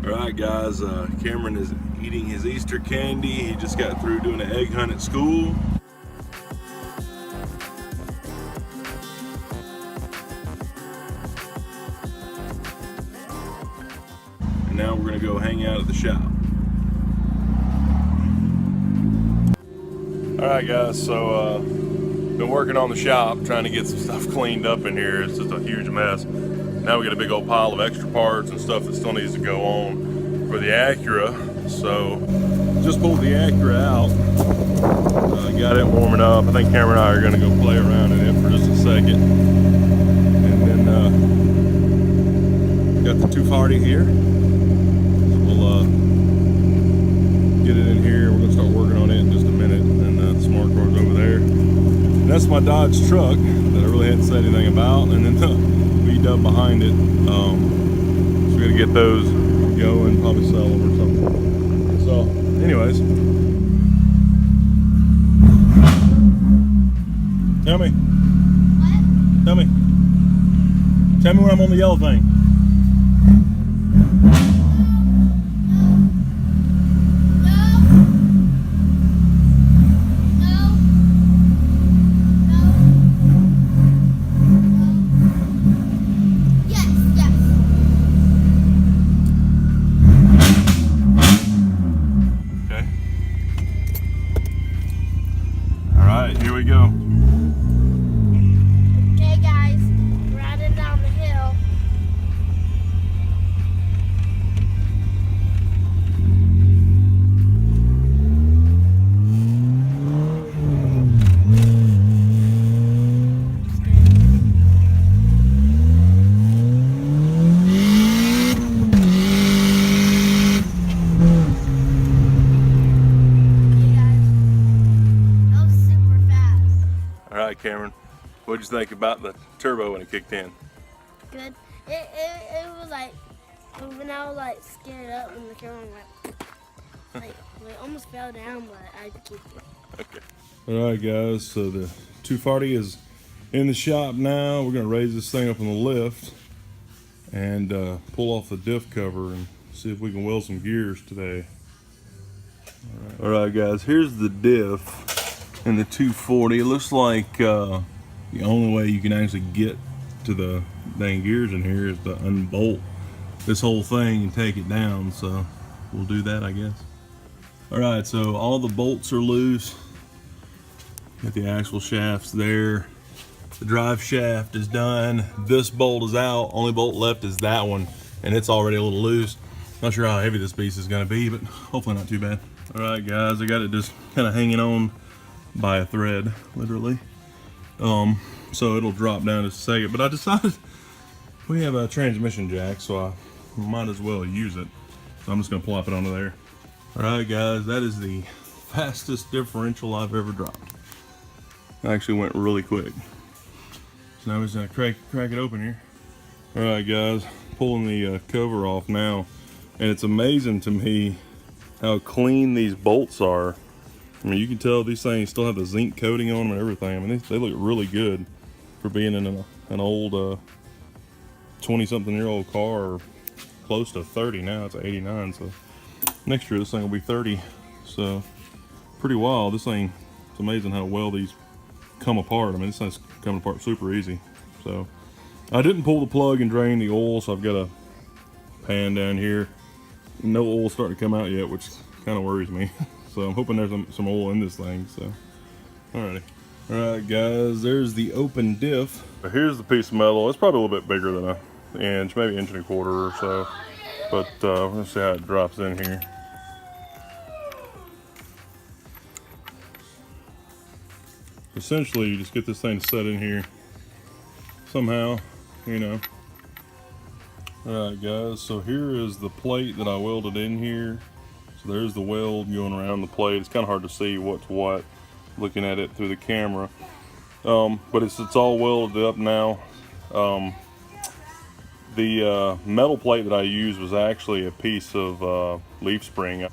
Alright guys, Cameron is eating his Easter candy. He just got through doing an egg hunt at school. And now we're going to go hang out at the shop. Alright guys, so been working on the shop, trying to get some stuff cleaned up in here. It's just a huge mess. Now we got a big old pile of extra parts and stuff that still needs to go on for the Acura. So just pulled the Acura out, got it warming up. I think Cameron and I are going to go play around in it for just a second. And then got the 240 here. So we'll get it in here. We're going to start working on it in just a minute. And the smart car's over there. And that's my Dodge truck that I really hadn't said anything about. And then the B-dub behind it. So we're going to get those going, probably sell them or something. So, anyways. Tell me. What? Tell me. Tell me when I'm on the yellow thing. Here we go. Okay guys, riding down the hill. Cameron, what'd you think about the turbo when it kicked in? Good. It was like when I was like scared up when the camera went like almost fell down, but I kept it. Okay. All right, guys. So the 240 is in the shop now. We're gonna raise this thing up on the lift and pull off the diff cover and see if we can weld some gears today. All right, guys. Here's the diff. In the 240, it looks like the only way you can actually get to the dang gears in here is to unbolt this whole thing and take it down. So we'll do that, I guess. All right, so all the bolts are loose. Got the axle shafts there. The drive shaft is done. This bolt is out. Only bolt left is that one, and it's already a little loose. Not sure how heavy this piece is gonna be, but hopefully not too bad. All right, guys, I got it just kind of hanging on by a thread, literally. So it'll drop down in a second, but I decided we have a transmission jack, so I might as well use it. So I'm just gonna plop it onto there. All right, guys, that is the fastest differential I've ever dropped. It actually went really quick. So now we're just gonna crack it open here. All right, guys, pulling the cover off now, and it's amazing to me how clean these bolts are. I mean, you can tell these things still have the zinc coating on them and everything. I mean, they look really good for being in an old 20-something-year-old car, or close to 30 now. It's an 89, so next year this thing will be 30. So pretty wild. This thing, it's amazing how well these come apart. I mean, this thing's coming apart super easy. So I didn't pull the plug and drain the oil, so I've got a pan down here. No oil starting to come out yet, which kind of worries me. So I'm hoping there's some oil in this thing. So, alrighty. Alright guys, there's the open diff. Here's the piece of metal. It's probably a little bit bigger than an inch, maybe 1.25 inches or so. But we're gonna see how it drops in here. Essentially, you just get this thing to set in here somehow, you know. Alright guys, so here is the plate that I welded in here. So there's the weld going around the plate. It's kind of hard to see what's what looking at it through the camera. But it's all welded up now. The metal plate that I used was actually a piece of leaf spring.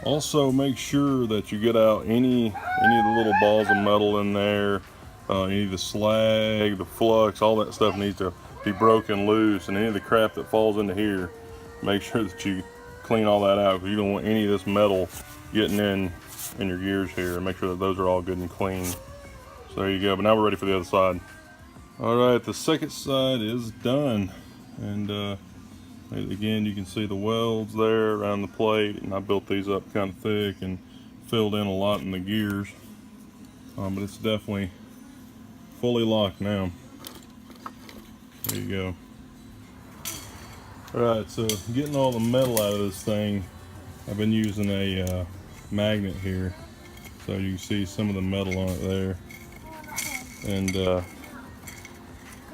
Also, make sure that you get out any of the little balls of metal in there, any of the slag, the flux, all that stuff needs to be broken loose, and any of the crap that falls into here make sure that you clean all that out, because you don't want any of this metal getting in your gears here. Make sure that those are all good and clean. So there you go. But now we're ready for the other side. All right, the second side is done, and again, you can see the welds there around the plate, and I built these up kind of thick and filled in a lot in the gears, but it's definitely fully locked now. There you go. All right, so getting all the metal out of this thing, I've been using a magnet here, so you can see some of the metal on it there, and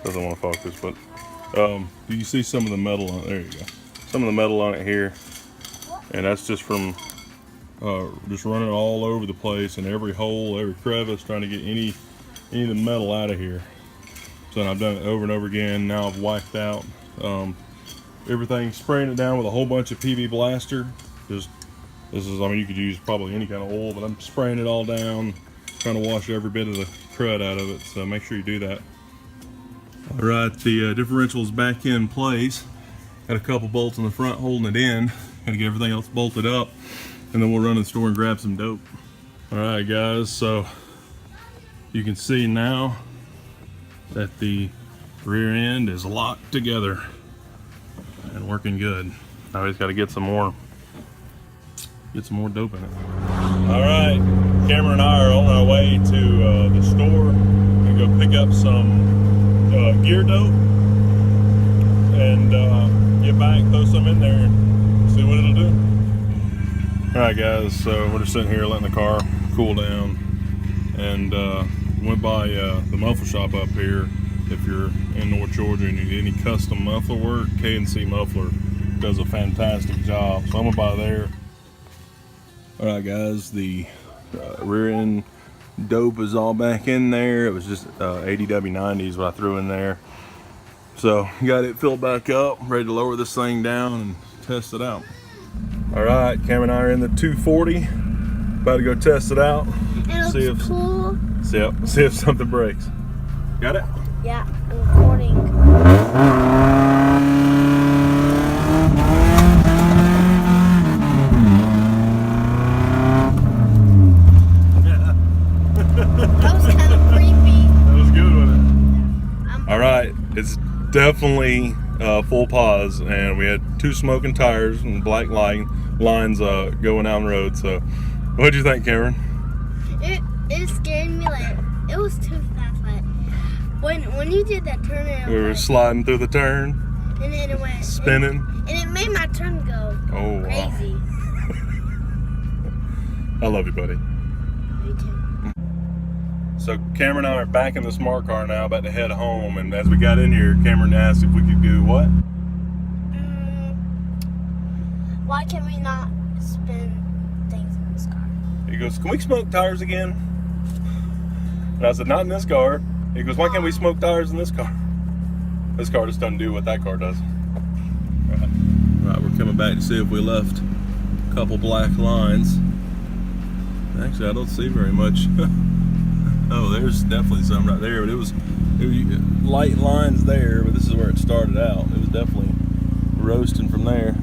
doesn't want to focus, but you see some of the metal on it. There you go. Some of the metal on it here, and that's just from just running all over the place in every hole, every crevice, trying to get any of the metal out of here. So I've done it over and over again. Now I've wiped out everything, spraying it down with a whole bunch of PB Blaster. Just this is, I mean, you could use probably any kind of oil, but I'm spraying it all down, trying to wash every bit of the crud out of it. So make sure you do that. All right, the differential is back in place. Got a couple bolts in the front holding it in. Got to get everything else bolted up, and then we'll run to the store and grab some dope. All right, guys, so you can see now that the rear end is locked together and working good. Now we just got to get some more dope in it. All right, Cameron and I are on our way to the store and go pick up some gear dope and get back, throw some in there, and see what it'll do. All right, guys, so we're just sitting here letting the car cool down, and went by the muffler shop up here. If you're in North Georgia and you need any custom muffler work, K&C Muffler does a fantastic job, so I'm gonna buy there. All right, guys, the rear end dope is all back in there. It was just 80W90s what I threw in there, so got it filled back up, ready to lower this thing down and test it out. All right, Cam and I are in the 240, about to go test it out. It looks cool. See if something breaks. Got it? Yeah, I'm recording. That was kind of creepy. That was good, wasn't it? All right, it's definitely full pause, and we had 2 smoking tires and black lines going down the road. So, what'd you think, Cameron? It scared me, like it was too fast. Like when you did that turn, We were sliding through the turn, and then it went spinning, and it made my turn go crazy. Wow. I love you, buddy. Me too. So Cameron and I are back in the smart car now, about to head home. And as we got in here, Cameron asked if we could do what? Why can we not spin things in this car? He goes, "Can we smoke tires again?" And I said, "Not in this car." He goes, "Why can't we smoke tires in this car?" This car just doesn't do what that car does. All right, we're coming back to see if we left a couple black lines. Actually, I don't see very much. Oh, there's definitely some right there, but it was light lines there, but this is where it started out. It was definitely roasting from there.